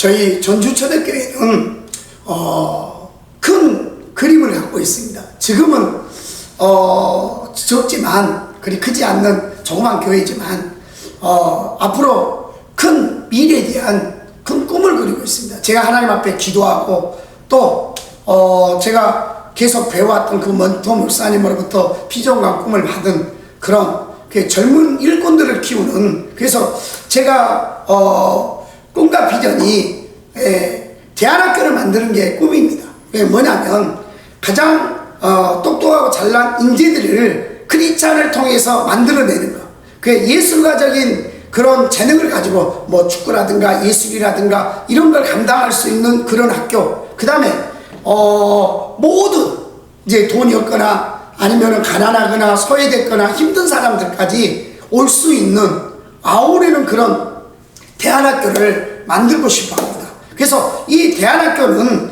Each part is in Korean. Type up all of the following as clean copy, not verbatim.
저희 전주초대교회는 큰 그림을 갖고 있습니다. 지금은 적지만 그리 크지 않는 조그만 교회지만 앞으로 큰 미래에 대한 큰 꿈을 그리고 있습니다. 제가 하나님 앞에 기도하고 또 제가 계속 배워왔던 그 먼토 목사님으로부터 비전과 꿈을 받은 그런 그 젊은 일꾼들을 키우는, 그래서 제가 꿈과 비전이 대안학교를 만드는 게 꿈입니다. 그게 뭐냐면 가장 똑똑하고 잘난 인재들을 크리스찬을 통해서 만들어내는 거. 그 예술가적인 그런 재능을 가지고 뭐 축구라든가 예술이라든가 이런 걸 감당할 수 있는 그런 학교. 그 다음에 모든 이제 돈이 없거나 아니면은 가난하거나 소외됐거나 힘든 사람들까지 올 수 있는 아우르는 그런 대안학교를 만들고 싶어 합니다. 그래서 이 대안학교는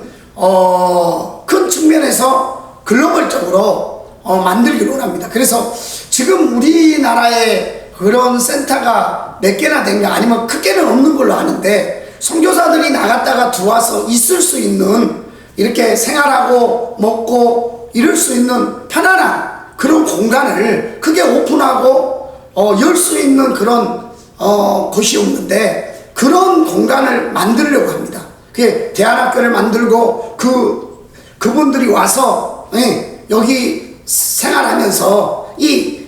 큰 측면에서 글로벌적으로 만들기로 합니다. 그래서 지금 우리나라에 그런 센터가 몇 개나 된가, 아니면 크게는 없는 걸로 아는데, 선교사들이 나갔다가 들어와서 있을 수 있는, 이렇게 생활하고 먹고 이럴 수 있는 편안한 그런 공간을 크게 오픈하고 열 수 있는 그런 곳이 없는데, 그런 공간을 만들려고 합니다. 그게 대안학교를 만들고 그분들이 와서 여기 생활하면서 이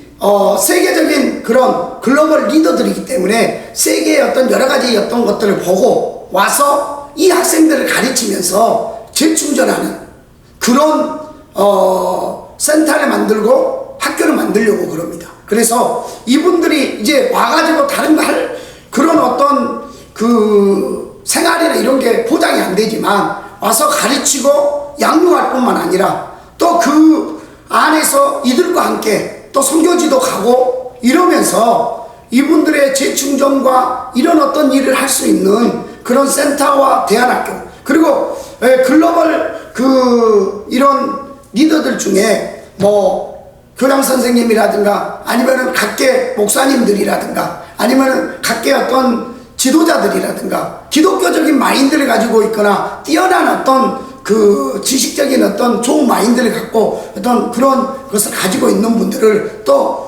세계적인 그런 글로벌 리더들이기 때문에 세계의 어떤 여러 가지 어떤 것들을 보고 와서 이 학생들을 가르치면서 재충전하는 그런 센터를 만들고 학교를 만들려고 그럽니다. 그래서 이분들이 이제 와가지고 다른 거 할 그런 어떤 그 생활이나 이런 게 보장이 안 되지만 와서 가르치고 양육할 뿐만 아니라 또 그 안에서 이들과 함께 또 선교지도 가고 이러면서 이분들의 재충전과 이런 어떤 일을 할 수 있는 그런 센터와 대안학교, 그리고 글로벌 이런 리더들 중에 뭐 교장 선생님이라든가 아니면은 각계 목사님들이라든가 아니면은 각계 어떤 지도자들이라든가 기독교적인 마인드를 가지고 있거나 뛰어난 어떤 그 지식적인 어떤 좋은 마인드를 갖고 어떤 그런 것을 가지고 있는 분들을 또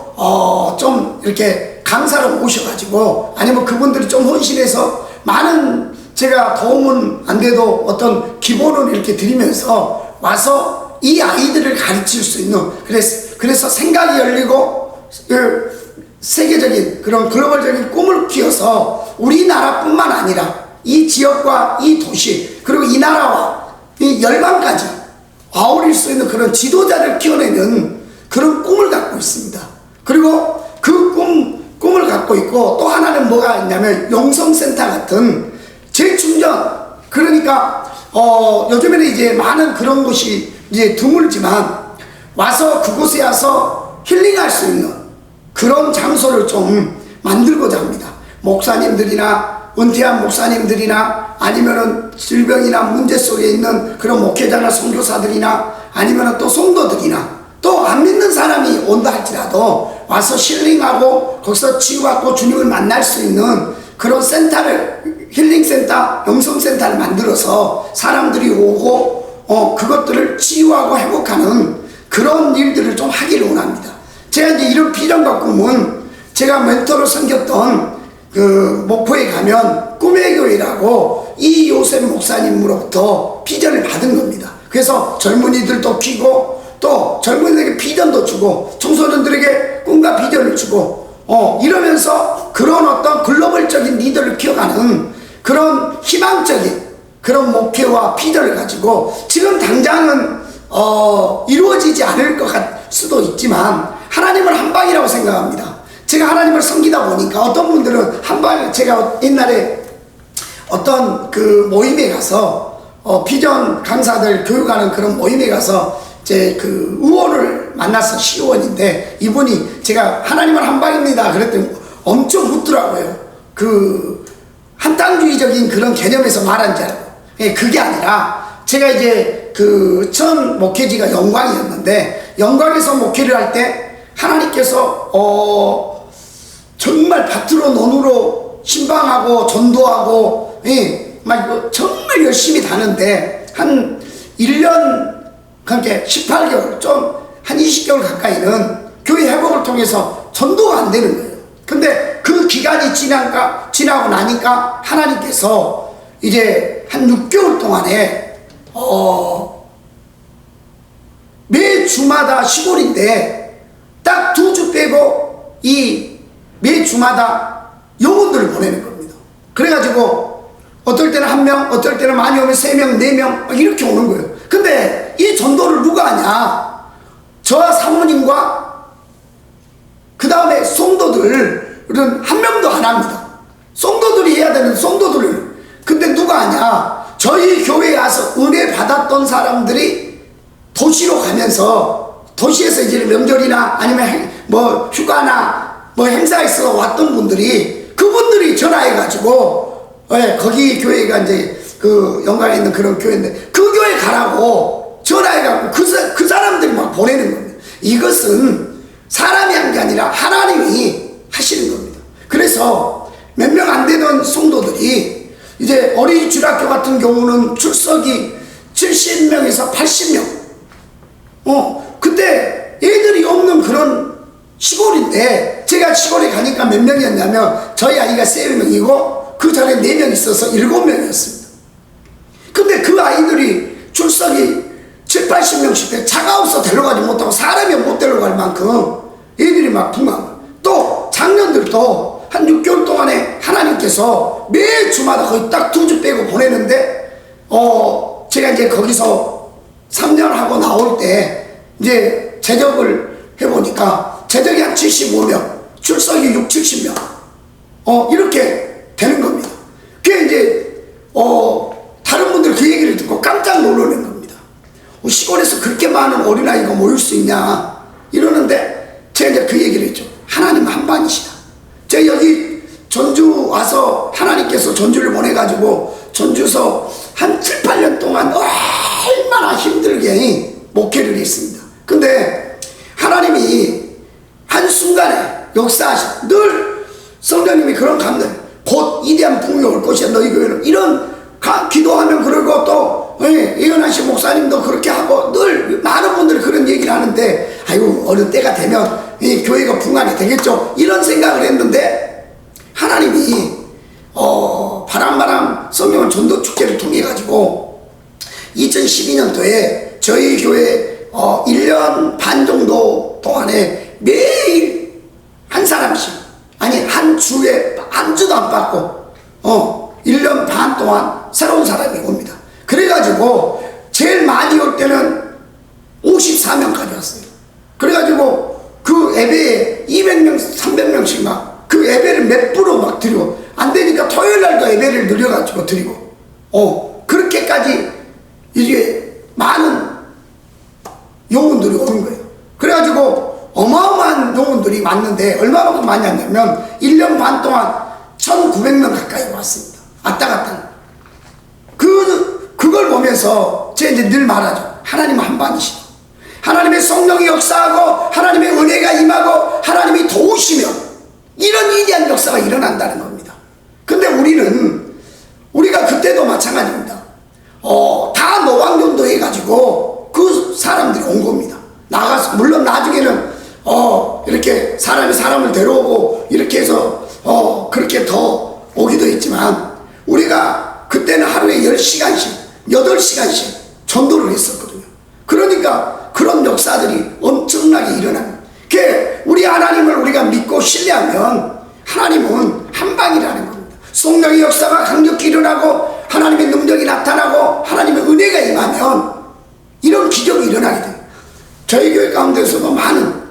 좀 이렇게 강사로 모셔가지고, 아니면 그분들이 좀 헌신해서 많은, 제가 도움은 안 돼도 어떤 기본을 이렇게 드리면서 와서 이 아이들을 가르칠 수 있는, 그래서 생각이 열리고 세계적인 그런 글로벌적인 꿈을 키워서 우리나라뿐만 아니라 이 지역과 이 도시 그리고 이 나라와 이 열방까지 아우릴 수 있는 그런 지도자를 키워내는 그런 꿈을 갖고 있습니다. 그리고 그 꿈을 갖고 있고, 또 하나는 뭐가 있냐면 영성센터 같은 재충전, 그러니까 요즘에는 이제 많은 그런 곳이 이제 드물지만 와서 그곳에 와서 힐링할 수 있는 그런 장소를 좀 만들고자 합니다. 목사님들이나 은퇴한 목사님들이나 아니면은 질병이나 문제 속에 있는 그런 목회자나 선교사들이나 아니면은 또 성도들이나 또 안 믿는 사람이 온다 할지라도 와서 힐링하고 거기서 치유받고 주님을 만날 수 있는 그런 센터를, 힐링센터, 영성센터를 만들어서 사람들이 오고 그것들을 치유하고 회복하는 그런 일들을 좀 하기를 원합니다. 제가 이제 이런 비전과 꿈은 제가 멘토로 섬겼던 그 목포에 가면 꿈의 교회라고 이 요셉 목사님으로부터 비전을 받은 겁니다. 그래서 젊은이들도 키고 또 젊은이들에게 비전도 주고 청소년들에게 꿈과 비전을 주고 이러면서 그런 어떤 글로벌적인 리더를 키워가는 그런 희망적인 그런 목표와 비전을 가지고 지금 당장은 이루어지지 않을 것 같을 수도 있지만 하나님은 한방이라고 생각합니다. 제가 하나님을 섬기다 보니까 어떤 분들은 한방, 제가 옛날에 어떤 그 모임에 가서 비전 강사들 교육하는 그런 모임에 가서 제 그 의원을 만났어. 시의원인데 이분이 제가 하나님은 한방입니다 그랬더니 엄청 웃더라고요. 그 한땅주의적인 그런 개념에서 말한 줄 알고. 그게 아니라 제가 이제 그 처음 목회지가 영광이었는데 영광에서 목회를 할 때 하나님께서 정말 밭으로 논으로 신방하고 전도하고 막 이거 정말 열심히 다는데 한 1년 그렇게 18개월 좀 한 20개월 가까이는 교회 회복을 통해서 전도가 안 되는 거예요. 근데 그 기간이 지나고 나니까 하나님께서 이제 한 6개월 동안에 매 주마다 시골인데 딱 2주 빼고 이 매 주마다 영혼들을 보내는 겁니다. 그래가지고 어떨 때는 1명, 어떨 때는 많이 오면 3명, 4명 이렇게 오는 거예요. 근데 이 전도를 누가 하냐? 저와 사모님과 그 다음에 성도들은 한 명도 안 합니다. 성도들이 해야 되는 성도들을. 근데 누가 하냐? 저희 교회에 와서 은혜 받았던 사람들이 도시로 가면서 도시에서 이제 명절이나 아니면 뭐 휴가나 뭐 행사에 있어 왔던 분들이 그분들이 전화해가지고 거기 교회가 이제 그 영광에 있는 그런 교회인데 그 교회 가라고 전화해갖고 그 사람들이 막 보내는 겁니다. 이것은 사람이 한 게 아니라 하나님이 하시는 겁니다. 그래서 몇 명 안 되던 성도들이 이제 어린이 주일학교 같은 경우는 출석이 70명에서 80명. 그때 애들이 없는 그런 시골인데 제가 시골에 가니까 몇 명이었냐면 저희 아이가 3명이고 그 전에 4명 있어서 7명이었습니다. 근데 그 아이들이 출석이 70, 80명씩 돼 차가 없어 데려가지 못하고 사람이 못 데려갈 만큼 애들이 막 붕하고 또 작년들도 한 6개월 동안에 하나님께서 매 주마다 거의 딱 2주 빼고 보내는데 제가 이제 거기서 3년 하고 나올 때 이제 재적을 해보니까 재적이 한 75명 출석이 6, 70명 이렇게 되는 겁니다. 그게 이제 다른 분들 그 얘기를 듣고 깜짝 놀라는 겁니다. 시골에서 그렇게 많은 어린아이가 모일 수 있냐 이러는데 제가 이제 그 얘기를 했죠. 하나님은 한반이시다. 제가 여기 전주 와서 하나님께서 전주를 보내가지고 전주에서 한 7, 8년 동안 얼마나 힘들게 목회를 했습니다. 근데 하나님이 한순간에 역사하시 늘 성령님이 그런 감동 곧 이대한 풍요가 올 것이야 너희 교회는 이런 기도하면 그러고 또 이현환 씨 목사님도 그렇게 하고 늘 많은 분들이 그런 얘기를 하는데 아이고 어느 때가 되면 이 교회가 붕하게 되겠죠 이런 생각을 했는데 하나님이 바람 성령 전도 축제를 통해 가지고 2012년도에 저희 교회 1년 반 정도 동안에 매일 한 사람씩 아니 한 주에 한 주도 안 받고 1년 반 동안 새로운 사람이 옵니다. 그래가지고 제일 많이 올 때는 54명까지 왔어요. 그래가지고 그 예배에 200명, 300명씩 막 그 예배를 몇 부로 막 드리고 안 되니까 토요일 날도 예배를 늘려가지고 드리고 그렇게까지 이게 많은 영혼들이 오는 거예요. 그래가지고 어마어마한 영혼들이 왔는데 얼마만큼 많이 왔냐면 1년 반 동안 1900명 가까이 왔습니다. 왔다 갔다. 그걸 보면서 제가 이제 늘 말하죠. 하나님은 한반이시다. 하나님의 성령이 역사하고 하나님의 은혜가 임하고 하나님이 도우시면 이런 위대한 역사가 일어난다는 겁니다. 근데 우리가 그때도 마찬가지입니다. 다 노방전도 해가지고 그 사람들이 온 겁니다. 나가서 물론 나중에는 이렇게 사람을 데려오고 이렇게 해서 그렇게 더 오기도 했지만 우리가 그때는 하루에 10시간씩 8시간씩 전도를 했었거든요. 그러니까 그런 역사들이 엄청나게 일어납니다. 우리 하나님을 우리가 믿고 신뢰하면 하나님은 한방이라는 겁니다. 성령의 역사가 강력히 일어나고 하나님의 능력이 나타나고 하나님의 은혜가 임하면 이런 기적이 일어나게 돼요. 저희 교회 가운데서도 많은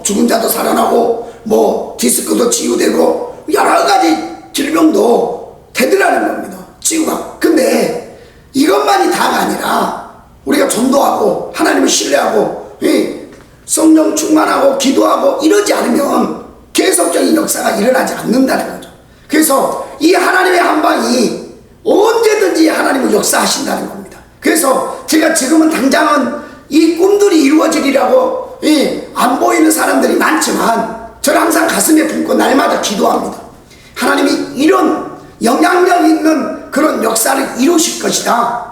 죽은 자도 살아나고 디스크도 치유되고 여러 가지 질병도 되더라는 겁니다. 치유가. 근데 이것만이 다가 아니라 우리가 전도하고 하나님을 신뢰하고 성령 충만하고 기도하고 이러지 않으면 계속적인 역사가 일어나지 않는다는 거죠. 그래서 이 하나님의 한방이 언제든지 하나님은 역사하신다는 겁니다. 그래서 제가 지금은 당장은 이 꿈들이 이루어지리라고 안 보이는 사람들이 많지만 저는 항상 가슴에 품고 날마다 기도합니다. 하나님이 이런 영향력 있는 그런 역사 역사를 이루실 것이다.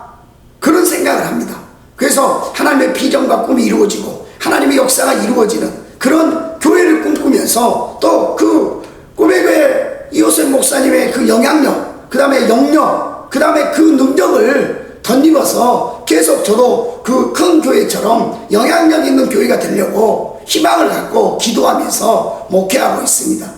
그런 생각을 합니다. 그래서 하나님의 비전과 꿈이 이루어지고 하나님의 역사가 이루어지는 그런 교회를 꿈꾸면서 또 그 꿈의 교회 이호셉 목사님의 그 영향력, 그 다음에 영역, 그 다음에 그 능력을 덧입어서 계속 저도 그 큰 교회처럼 영향력 있는 교회가 되려고 희망을 갖고 기도하면서 목회하고 있습니다.